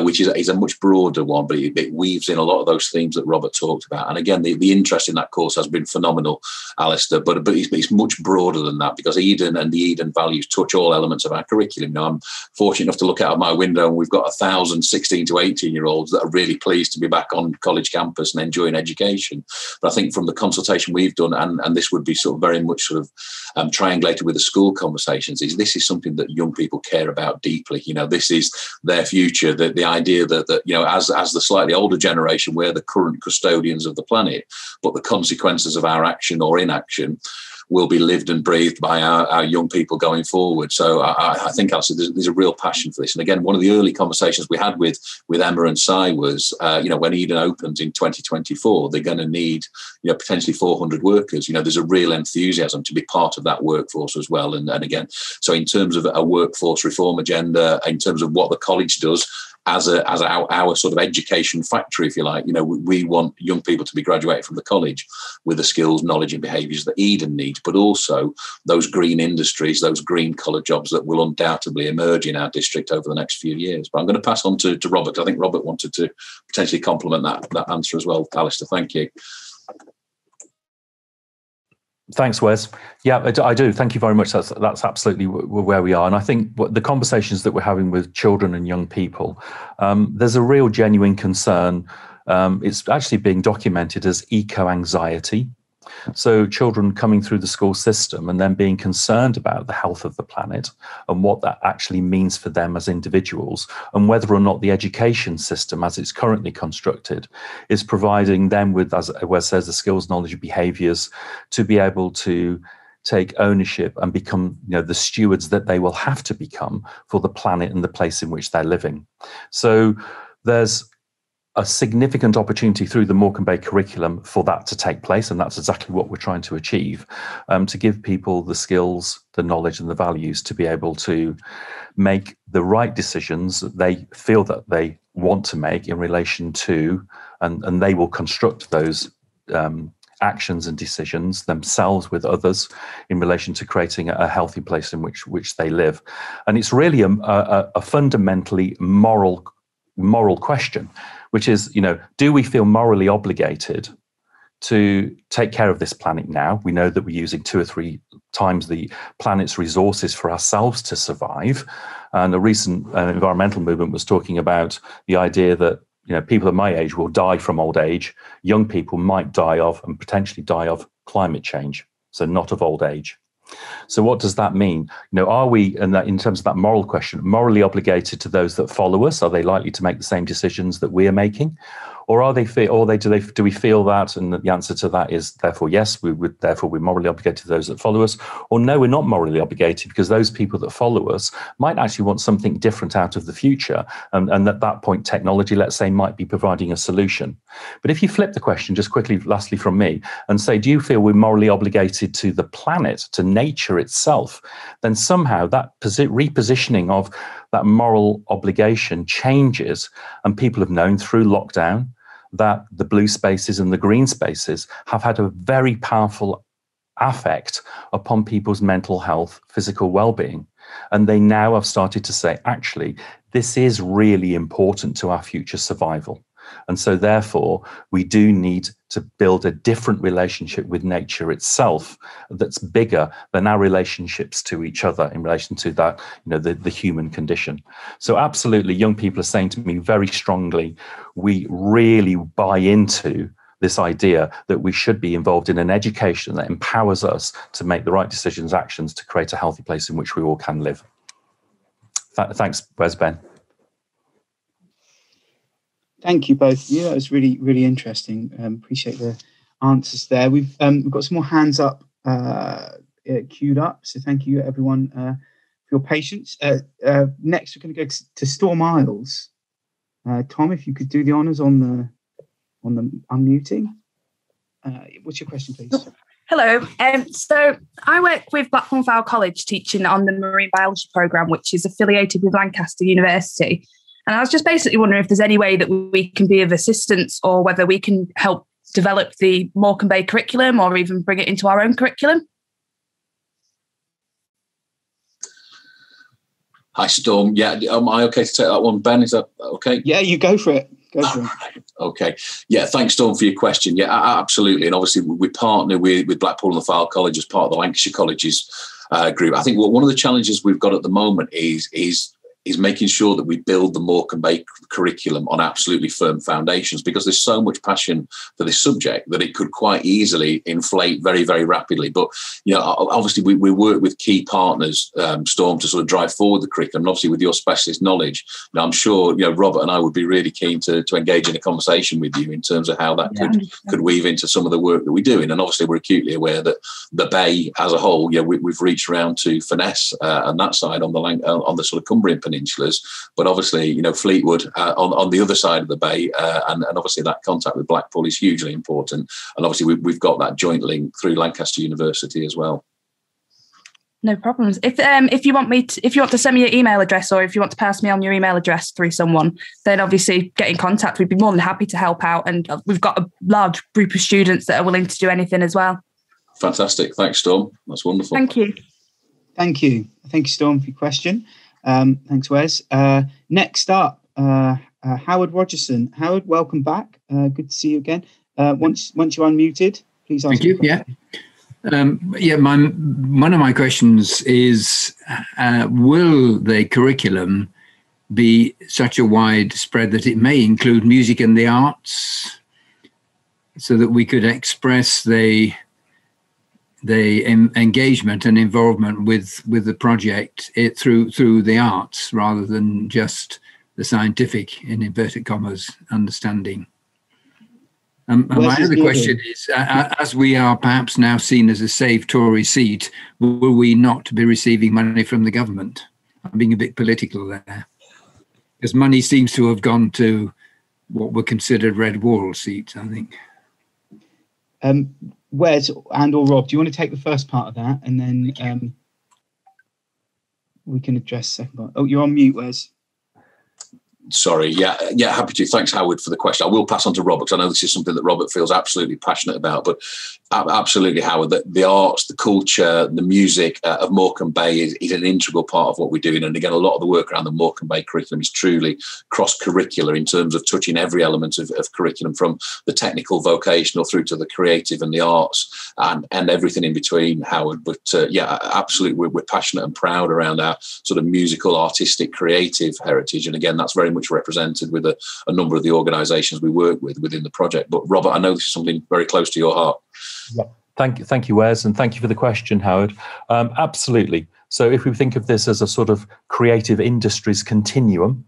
which is a much broader one, but it weaves in a lot of those themes that Robert talked about. And again, the interest in that course has been phenomenal, Alistair, but it's much broader than that, because Eden and the Eden values touch all elements of our curriculum. Now, I'm fortunate enough to look out of my window and we've got 1,000 16 to 18-year-olds that are really pleased to be back on college campus and enjoying education. But I think from the consultation we've done, and this would be sort of very much sort of triangulated with the school conversations, this is something that young people care about deeply. This is their future. The idea that as the slightly older generation, we're the current custodians of the planet, but the consequences of our action or inaction will be lived and breathed by our young people going forward. So I think, Alistair, there's a real passion for this. And again, one of the early conversations we had with Emma and Si was, when Eden opens in 2024, they're going to need, potentially 400 workers. There's a real enthusiasm to be part of that workforce as well. And again, so in terms of a workforce reform agenda, in terms of what the college does, as our sort of education factory, if you like, we want young people to be graduating from the college with the skills, knowledge and behaviours that Eden needs, but also those green industries, those green collar jobs that will undoubtedly emerge in our district over the next few years. But I'm going to pass on to Robert, because I think Robert wanted to potentially complement that answer as well. Alistair, thank you. Thanks, Wes. Yeah, I do. Thank you very much. That's absolutely where we are. And I think the conversations that we're having with children and young people, there's a real genuine concern. It's actually being documented as eco-anxiety. So children coming through the school system and then being concerned about the health of the planet and what that actually means for them as individuals, and whether or not the education system as it's currently constructed is providing them with, as Wes says, the skills, knowledge, behaviours to be able to take ownership and become the stewards that they will have to become for the planet and the place in which they're living. So there's a significant opportunity through the Morecambe Bay curriculum for that to take place, and that's exactly what we're trying to achieve, to give people the skills, the knowledge and the values to be able to make the right decisions that they feel that they want to make in relation to, and they will construct those actions and decisions themselves with others in relation to creating a healthy place in which they live. And it's really a fundamentally moral question, which is, do we feel morally obligated to take care of this planet now? We know that we're using 2 or 3 times the planet's resources for ourselves to survive. And a recent environmental movement was talking about the idea that, people of my age will die from old age. Young people might die of and potentially die of climate change. So not of old age. So what does that mean? Are we, in terms of that moral question, morally obligated to those that follow us? Are they likely to make the same decisions that we are making? Or do we feel that? And the answer to that is therefore yes, we're morally obligated to those that follow us. Or no, we're not morally obligated, because those people that follow us might actually want something different out of the future. And at that point, technology, let's say, might be providing a solution. But if you flip the question just quickly, lastly from me, and say, do you feel we're morally obligated to the planet, to nature itself? Then somehow that repositioning of that moral obligation changes, and people have known through lockdown that the blue spaces and the green spaces have had a very powerful affect upon people's mental health, physical well-being. And they now have started to say, actually, this is really important to our future survival. And so therefore, we do need to build a different relationship with nature itself that's bigger than our relationships to each other in relation to that, the human condition. So absolutely, young people are saying to me very strongly, we really buy into this idea that we should be involved in an education that empowers us to make the right decisions, actions to create a healthy place in which we all can live. Thanks, Wes, Ben. Thank you both. Yeah, that was really, really interesting. Appreciate the answers there. We've got some more hands up queued up. So thank you, everyone, for your patience. Next, we're going to go to Storm Isles. Tom, if you could do the honours on the unmuting. What's your question, please? Hello. So I work with Blackpool Fowl College teaching on the marine biology programme, which is affiliated with Lancaster University. And I was just basically wondering if there's any way that we can be of assistance or whether we can help develop the Morecambe curriculum or even bring it into our own curriculum. Hi, Storm. Yeah, am I okay to take that one, Ben? Is that okay? Yeah, you go for it. Go for it. Okay. Yeah, thanks, Storm, for your question. Yeah, absolutely. And obviously, we partner with Blackpool and the Fowl College as part of the Lancashire Colleges group. I think one of the challenges we've got at the moment is making sure that we build the Morecambe curriculum on absolutely firm foundations, because there's so much passion for this subject that it could quite easily inflate very, very rapidly. But, obviously we work with key partners, Storm, to sort of drive forward the curriculum. And obviously with your specialist knowledge, I'm sure, Robert and I would be really keen to engage in a conversation with you in terms of how that could weave into some of the work that we're doing. And obviously we're acutely aware that the Bay as a whole, we've reached around to Furness and that side on the sort of Cumbrian Peninsula. But obviously, Fleetwood on the other side of the Bay, and obviously that contact with Blackpool is hugely important. And obviously we've got that joint link through Lancaster University as well. No problems. If you want to send me your email address, or if you want to pass me on your email address through someone, then obviously get in contact. We'd be more than happy to help out, and we've got a large group of students that are willing to do anything as well. Fantastic. Thanks, Storm. That's wonderful. Thank you. Thank you, Storm, for your question. Thanks, Wes. Next up, Howard Rogerson. Howard, welcome back. Good to see you again. Once you're unmuted, please ask. Thank you. Yeah. One of my questions is, will the curriculum be such a wide spread that it may include music and the arts, so that we could express the engagement and involvement with the project through the arts rather than just the scientific, in inverted commas, understanding? My other question is, as we are perhaps now seen as a safe Tory seat, will we not be receiving money from the government? I'm being a bit political there, because money seems to have gone to what were considered red wall seats, I think. Wes and or Rob, do you want to take the first part of that, and then we can address the second part? Oh, you're on mute, Wes. Sorry, yeah, happy to. Thanks, Howard, for the question. I will pass on to Robert, because I know this is something that Robert feels absolutely passionate about. But absolutely, Howard, the arts, the culture, the music of Morecambe Bay is an integral part of what we're doing. And again, a lot of the work around the Morecambe Bay curriculum is truly cross-curricular in terms of touching every element of curriculum, from the technical, vocational, through to the creative and the arts, and everything in between, Howard. But absolutely, we're passionate and proud around our sort of musical, artistic, creative heritage. And again, that's very much represented with a number of the organisations we work with within the project. But Robert, I know this is something very close to your heart. Yeah. Thank you, Wes, and thank you for the question, Howard. Absolutely. So if we think of this as a sort of creative industries continuum,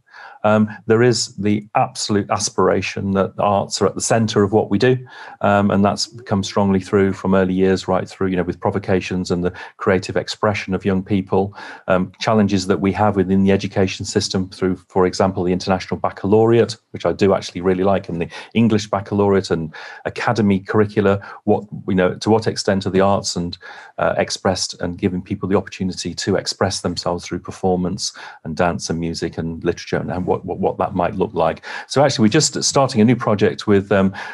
there is the absolute aspiration that arts are at the centre of what we do, and that's come strongly through from early years right through, with provocations and the creative expression of young people, challenges that we have within the education system through, for example, the International Baccalaureate, which I do actually really like, and the English Baccalaureate and academy curricula. To what extent are the arts and expressed, and giving people the opportunity to express themselves through performance and dance and music and literature, and what that might look like. So actually, we're just starting a new project with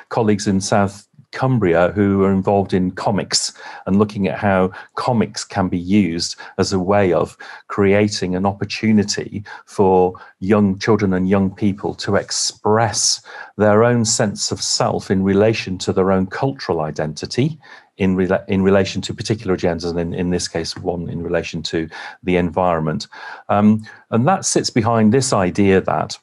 colleagues in South Cumbria who are involved in comics and looking at how comics can be used as a way of creating an opportunity for young children and young people to express their own sense of self in relation to their own cultural identity, in relation to particular agendas, and in this case, one in relation to the environment. And that sits behind this idea that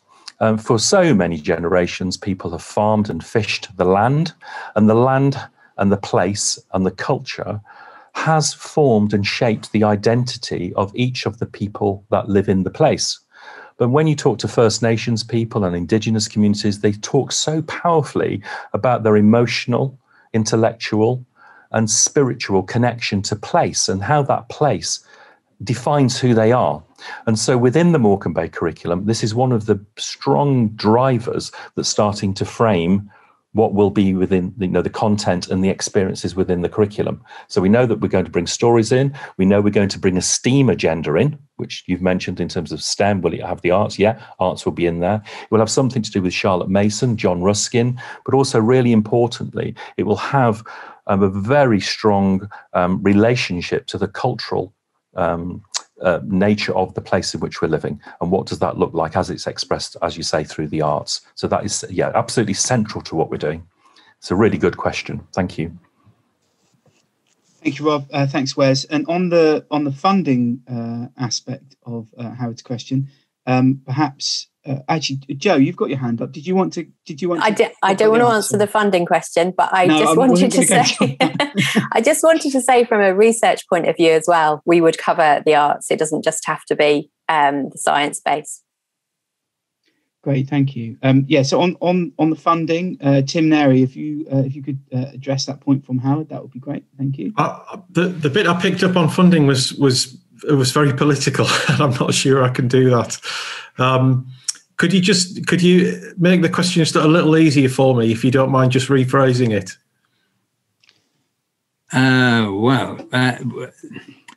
for so many generations, people have farmed and fished the land and the place and the culture has formed and shaped the identity of each of the people that live in the place. But when you talk to First Nations people and Indigenous communities, they talk so powerfully about their emotional, intellectual, and spiritual connection to place and how that place defines who they are. And so within the Morecambe Bay curriculum, this is one of the strong drivers that's starting to frame what will be within the content and the experiences within the curriculum. So we know that we're going to bring stories in. We know we're going to bring a STEAM agenda in, which you've mentioned in terms of STEM. Will it have the arts? Yeah, arts will be in there. It will have something to do with Charlotte Mason, John Ruskin, but also really importantly, it will have a very strong relationship to the cultural nature of the place in which we're living, and what does that look like as it's expressed, as you say, through the arts. So that is, yeah, absolutely central to what we're doing. It's a really good question. Thank you. Thank you, Rob. Thanks, Wes. And on the funding aspect of Howard's question, perhaps actually, Joe, you've got your hand up. Did you want to? I don't want to answer the funding question, but I wanted to say, I just wanted to say, from a research point of view as well, we would cover the arts. It doesn't just have to be the science base. Great, thank you. So on the funding, Tim Neri, if you could address that point from Howard, that would be great. Thank you. The bit I picked up on funding was very political, and I'm not sure I can do that. Could you make the question just a little easier for me, if you don't mind just rephrasing it? I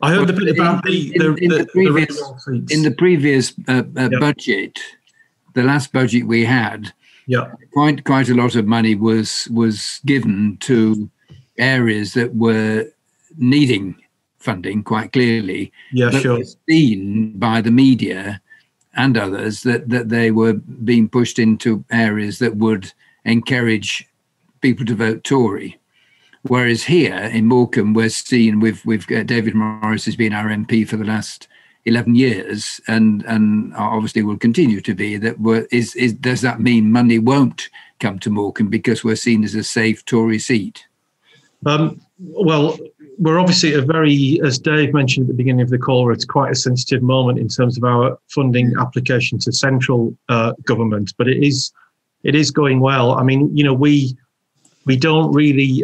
heard a bit about in the previous budget, the last budget we had. Yeah, quite a lot of money was given to areas that were needing funding quite clearly. Yeah, but sure. Was seen by the media and others that they were being pushed into areas that would encourage people to vote Tory. Whereas here in Morecambe, we're seen with David Morris has been our MP for the last 11 years, and obviously will continue to be. Does that mean money won't come to Morecambe because we're seen as a safe Tory seat? Well, we're obviously as Dave mentioned at the beginning of the call, it's quite a sensitive moment in terms of our funding application to central government, but it is going well. I mean, we don't really,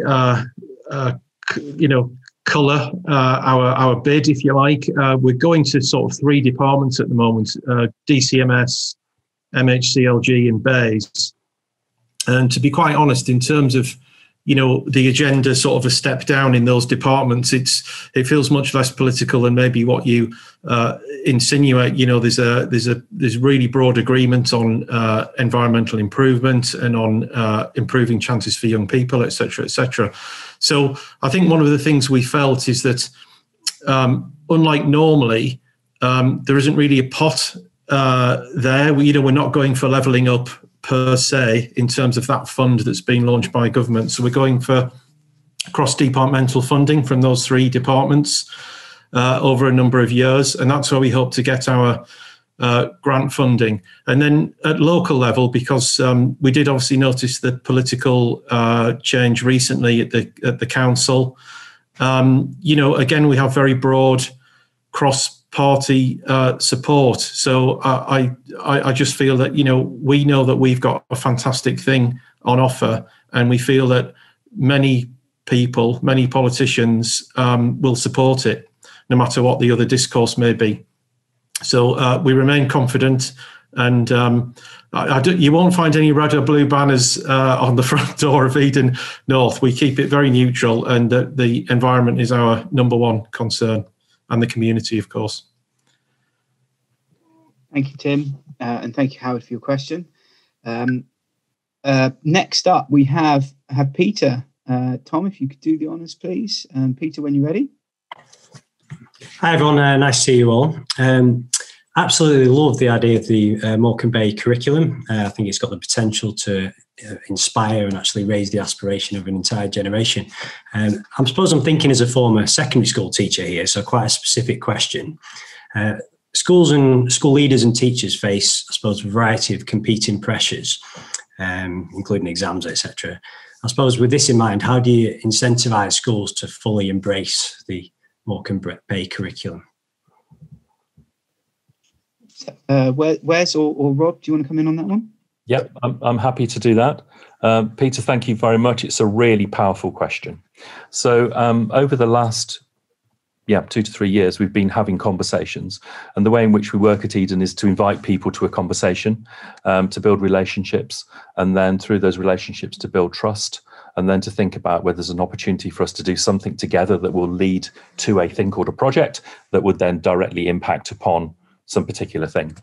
colour our bid, if you like. We're going to sort of 3 departments at the moment, DCMS, MHCLG and BAYS. And to be quite honest, in terms of the agenda sort of a step down in those departments, it feels much less political than maybe what you insinuate. There's really broad agreement on environmental improvement and on improving chances for young people, et cetera, et cetera. So I think one of the things we felt is that unlike normally, there isn't really a pot there. We're not going for levelling up per se in terms of that fund that's been launched by government. So we're going for cross-departmental funding from those 3 departments over a number of years, and that's where we hope to get our grant funding. And then at local level, because we did obviously notice the political change recently at the council, again, we have very broad cross-party support. So I just feel that, we know that we've got a fantastic thing on offer, and we feel that many people, many politicians will support it, no matter what the other discourse may be. So we remain confident, and you won't find any red or blue banners on the front door of Eden North. We keep it very neutral, and the environment is our number one concern, and the community, of course. Thank you, Tim, and thank you, Howard, for your question. Next up, we have Peter Tom, if you could do the honours, please. Peter, when you're ready. Hi, everyone. Nice to see you all. Absolutely love the idea of the Morecambe Bay curriculum. I think it's got the potential to inspire and actually raise the aspiration of an entire generation. I suppose I'm thinking as a former secondary school teacher here, so quite a specific question. Schools and school leaders and teachers face, I suppose, a variety of competing pressures, including exams, etc. I suppose with this in mind, how do you incentivise schools to fully embrace the Morecambe Bay curriculum? Wes or Rob, do you want to come in on that one? Yep, I'm happy to do that. Peter, thank you very much. It's a really powerful question. So over the last 2 to 3 years, we've been having conversations. And the way in which we work at Eden is to invite people to a conversation, to build relationships, and then through those relationships to build trust, and then to think about whether there's an opportunity for us to do something together that will lead to a thing called a project that would then directly impact upon some particular thing.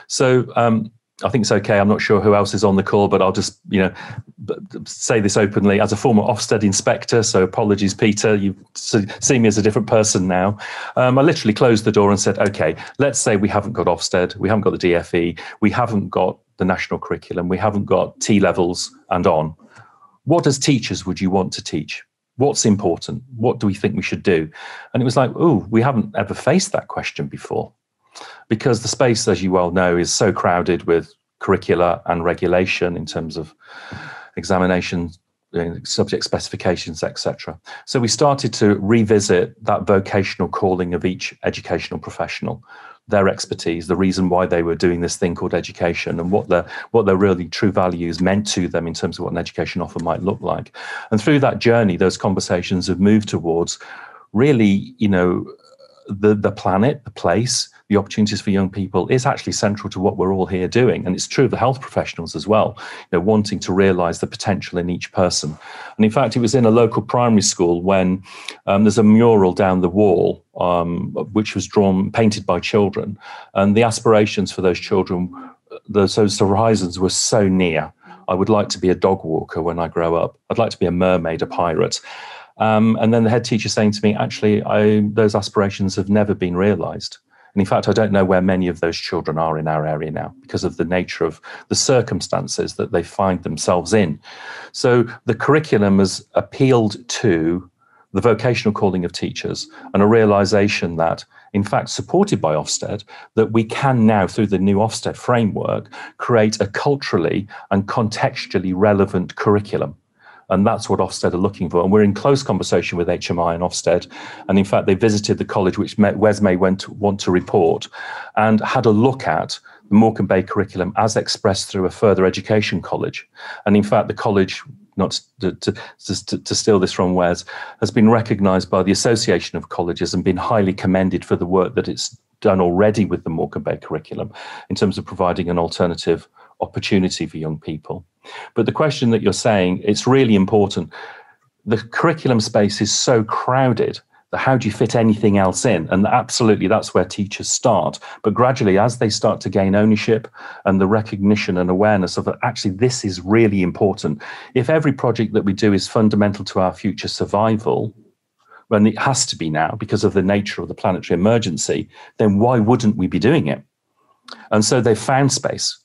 So I think it's okay. I'm not sure who else is on the call, but I'll just, say this openly as a former Ofsted inspector. So apologies, Peter, you see me as a different person now. I literally closed the door and said, okay, let's say we haven't got Ofsted, we haven't got the DFE, we haven't got the national curriculum, we haven't got T levels and on. What as teachers would you want to teach? What's important? What do we think we should do? And it was like, oh, we haven't ever faced that question before. Because the space, as you well know, is so crowded with curricula and regulation in terms of examinations, subject specifications, etc. So we started to revisit that vocational calling of each educational professional, their expertise, the reason why they were doing this thing called education, and what their really true values meant to them in terms of what an education offer might look like. And through that journey, those conversations have moved towards really, the planet, the place, the opportunities for young people is actually central to what we're all here doing. And it's true of the health professionals as well, wanting to realise the potential in each person. And in fact, it was in a local primary school when there's a mural down the wall, which was painted by children. And the aspirations for those children, those horizons were so near. I would like to be a dog walker when I grow up. I'd like to be a mermaid, a pirate. And then the head teacher saying to me, actually, those aspirations have never been realised. And in fact, I don't know where many of those children are in our area now because of the nature of the circumstances that they find themselves in. So the curriculum has appealed to the vocational calling of teachers and a realisation that, in fact, supported by Ofsted, that we can now, through the new Ofsted framework, create a culturally and contextually relevant curriculum. And that's what Ofsted are looking for. And we're in close conversation with HMI and Ofsted. And in fact, they visited the college, which Wes may want to report, and had a look at the Morecambe Bay curriculum as expressed through a further education college. And in fact, the college, not to steal this from Wes, has been recognised by the Association of Colleges and been highly commended for the work that it's done already with the Morecambe Bay curriculum in terms of providing an alternative opportunity for young people. But the question that you're saying, it's really important. The curriculum space is so crowded that how do you fit anything else in? And absolutely, that's where teachers start. But gradually, as they start to gain ownership and the recognition and awareness of that, actually, this is really important. If every project that we do is fundamental to our future survival, when it has to be now because of the nature of the planetary emergency, then why wouldn't we be doing it? And so they've found space.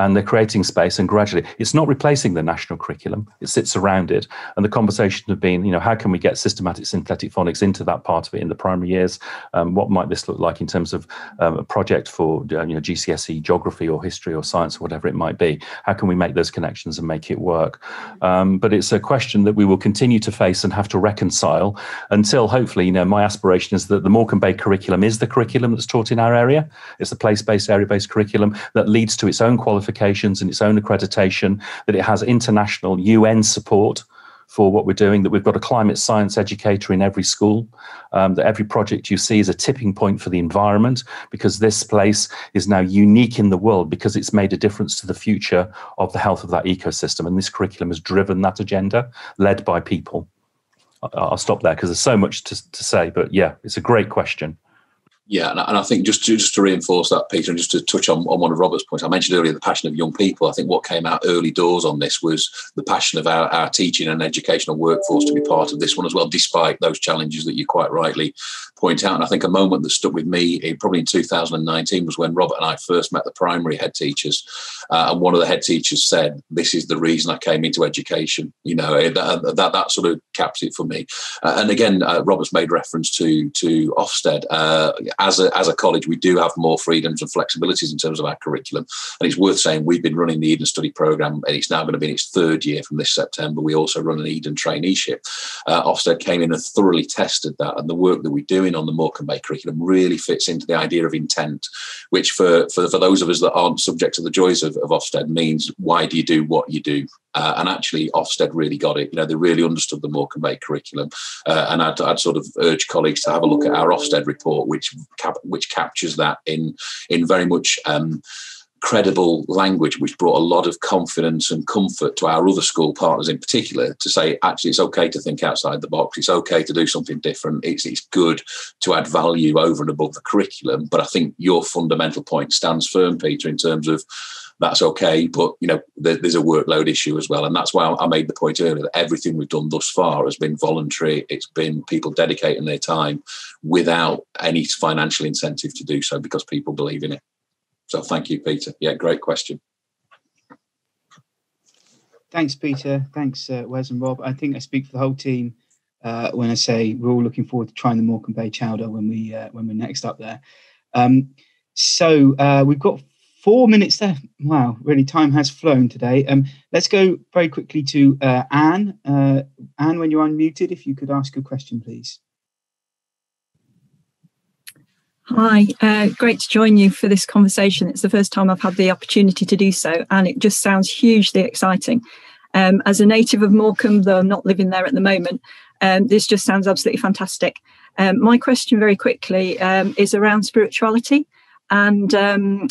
And they're creating space, and gradually, it's not replacing the national curriculum, it sits around it. And the conversation have been, how can we get systematic synthetic phonics into that part of it in the primary years? What might this look like in terms of a project for GCSE geography or history or science or whatever it might be? How can we make those connections and make it work? But it's a question that we will continue to face and have to reconcile until hopefully, my aspiration is that the Morecambe Bay curriculum is the curriculum that's taught in our area. It's the place-based, area-based curriculum that leads to its own qualifications and its own accreditation, that it has international UN support for what we're doing, that we've got a climate science educator in every school, that every project you see is a tipping point for the environment, because this place is now unique in the world because it's made a difference to the future of the health of that ecosystem. And this curriculum has driven that agenda, led by people. I'll stop there because there's so much to say, but yeah, it's a great question. Yeah, and I think just to reinforce that, Peter, and just to touch on one of Robert's points, I mentioned earlier the passion of young people. I think what came out early doors on this was the passion of our teaching and educational workforce to be part of this one as well, despite those challenges that you quite rightly point out. And I think a moment that stuck with me, probably in 2019, was when Robert and I first met the primary head teachers. And one of the head teachers said, "This is the reason I came into education." You know, that sort of caps it for me. And again, Robert's made reference to Ofsted. As a college, we do have more freedoms and flexibilities in terms of our curriculum. And it's worth saying we've been running the Eden Study Programme, and it's now going to be in its third year from this September. We also run an Eden traineeship. Ofsted came in and thoroughly tested that, and the work that we're doing on the Morecambe curriculum really fits into the idea of intent, which for those of us that aren't subject to the joys of Ofsted means, why do you do what you do? And actually, Ofsted really got it. You know, they really understood the Morecambe curriculum. And I'd sort of urge colleagues to have a look at our Ofsted report, which captures that in very much credible language, which brought a lot of confidence and comfort to our other school partners in particular, to say, actually, it's okay to think outside the box. It's okay to do something different. It's good to add value over and above the curriculum. But I think your fundamental point stands firm, Peter, in terms of that's okay, but you know, there's a workload issue as well. And that's why I made the point earlier that everything we've done thus far has been voluntary. It's been people dedicating their time without any financial incentive to do so, because people believe in it. So thank you, Peter. Yeah, great question. Thanks, Peter. Thanks, Wes and Rob. I think I speak for the whole team when I say we're all looking forward to trying the Morecambe Bay chowder when we're next up there. So we've got 4 minutes left. Wow, really, time has flown today. Let's go very quickly to Anne. Anne, when you're unmuted, if you could ask a question, please. Hi, great to join you for this conversation. It's the first time I've had the opportunity to do so, and it just sounds hugely exciting. As a native of Morecambe, though I'm not living there at the moment, this just sounds absolutely fantastic. My question very quickly is around spirituality and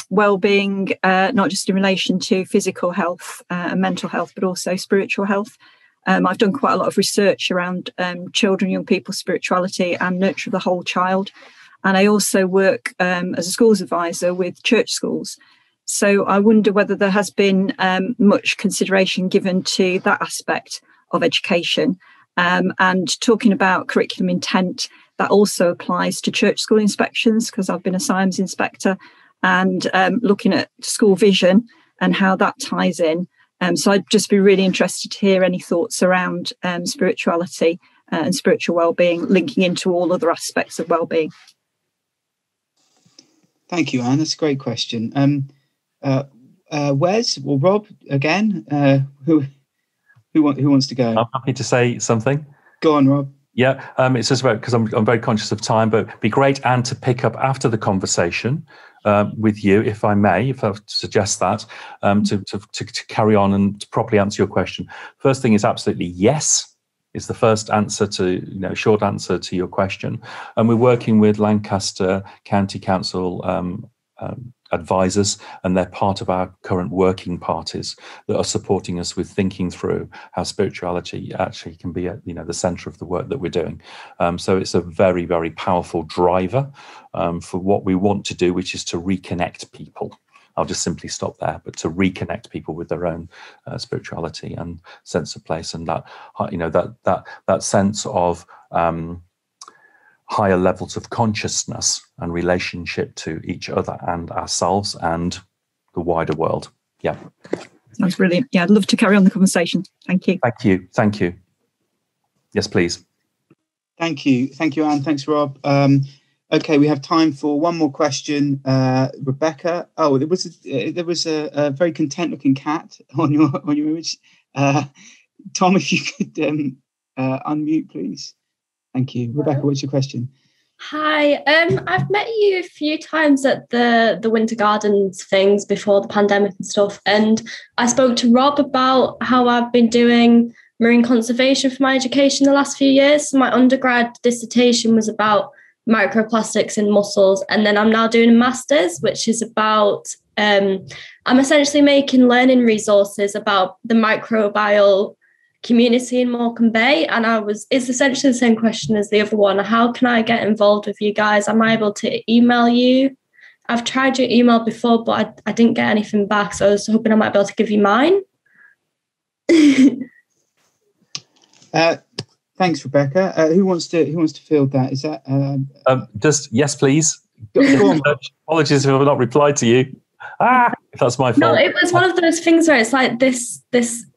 well-being, not just in relation to physical health and mental health, but also spiritual health. I've done quite a lot of research around children, young people's spirituality and nurture of the whole child. And I also work as a schools advisor with church schools. So I wonder whether there has been much consideration given to that aspect of education. And talking about curriculum intent, that also applies to church school inspections, because I've been a SIMS inspector, and looking at school vision and how that ties in. So I'd just be really interested to hear any thoughts around spirituality and spiritual well-being, linking into all other aspects of well-being. Thank you, Anne. That's a great question. Wes or Rob, again, who wants to go? I'm happy to say something. Go on, Rob. Yeah, it's just about, because I'm very conscious of time, but it'd be great, Anne, to pick up after the conversation with you, if I may, if I suggest that, to carry on and to properly answer your question. First thing is absolutely yes. Is the first answer to, short answer to your question. And we're working with Lancaster County Council advisors, and they're part of our current working parties that are supporting us with thinking through how spirituality actually can be at the centre of the work that we're doing. So it's a very, very powerful driver for what we want to do, which is to reconnect people. I'll just simply stop there, but to reconnect people with their own spirituality and sense of place, and that sense of higher levels of consciousness and relationship to each other and ourselves and the wider world. Yeah. Sounds brilliant. Yeah, I'd love to carry on the conversation. Thank you. Thank you. Yes, please. Thank you, Anne. Thanks, Rob. Okay, we have time for one more question. Rebecca. Oh, there was a very content-looking cat on your image. Tom, if you could unmute, please. Thank you. Rebecca, what's your question? Hi. I've met you a few times at the Winter Gardens things before the pandemic and stuff, and I spoke to Rob about how I've been doing marine conservation for my education the last few years. So my undergrad dissertation was about microplastics in mussels, and then I'm now doing a master's, which is about I'm essentially making learning resources about the microbial community in Morecambe Bay, and it's essentially the same question as the other one. How can I get involved with you guys? Am I able to email you? I've tried your email before, but I didn't get anything back, so I was hoping I might be able to give you mine. Thanks, Rebecca. Who wants to field that? Is that just yes, please. Go on. Apologies if I've not replied to you. If that's my fault. No, it was one of those things where it's like this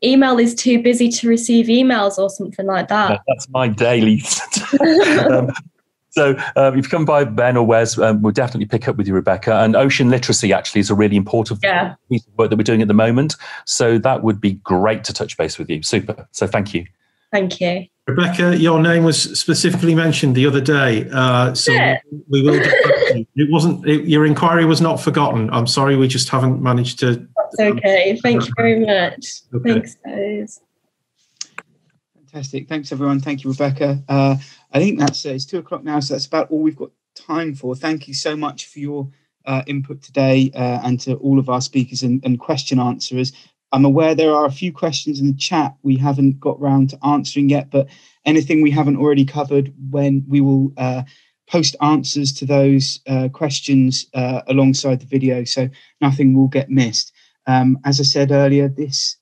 email is too busy to receive emails or something like that. No, that's my daily. So if you come by Ben or Wes, we'll definitely pick up with you, Rebecca. And ocean literacy actually is a really important piece of work that we're doing at the moment. So that would be great to touch base with you. Super. So thank you. Thank you. Rebecca, your name was specifically mentioned the other day. We will get back to you. It wasn't, your inquiry was not forgotten. I'm sorry, we just haven't managed to. That's okay. Thank you very much. Okay. Thanks, guys. Fantastic. Thanks, everyone. Thank you, Rebecca. I think it's 2:00 now, so that's about all we've got time for. Thank you so much for your input today, and to all of our speakers and question answerers. I'm aware there are a few questions in the chat we haven't got round to answering yet, but anything we haven't already covered, when we will post answers to those questions alongside the video, so nothing will get missed. As I said earlier, this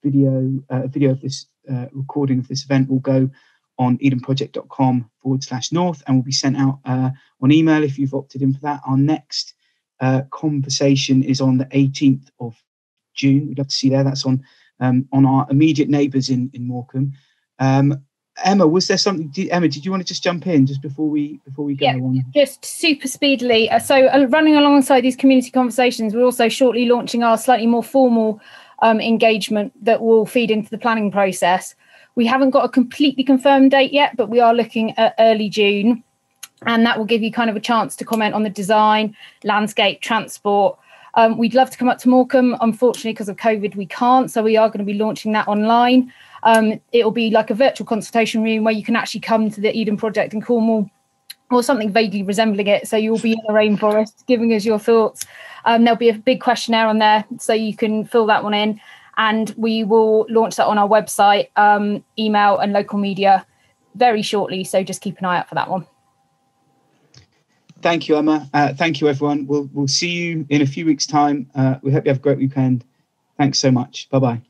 video of this recording of this event will go on edenproject.com/north and will be sent out on email if you've opted in for that. Our next conversation is on the 18th of June. We'd love to see you there. That's on our immediate neighbours in Morecambe. Emma, was there something? Emma, did you want to just jump in just before we go on? Just super speedily. So running alongside these community conversations, we're also shortly launching our slightly more formal engagement that will feed into the planning process. We haven't got a completely confirmed date yet, but we are looking at early June, and that will give you kind of a chance to comment on the design, landscape, transport. We'd love to come up to Morecambe. Unfortunately, because of COVID, we can't, so we are going to be launching that online. It'll be like a virtual consultation room where you can actually come to the Eden Project in Cornwall, or something vaguely resembling it. So you'll be in the rainforest giving us your thoughts. There'll be a big questionnaire on there, so you can fill that one in. And we will launch that on our website, email and local media very shortly. So just keep an eye out for that one. Thank you, Emma. Thank you, everyone. We'll see you in a few weeks' time. We hope you have a great weekend. Thanks so much. Bye-bye.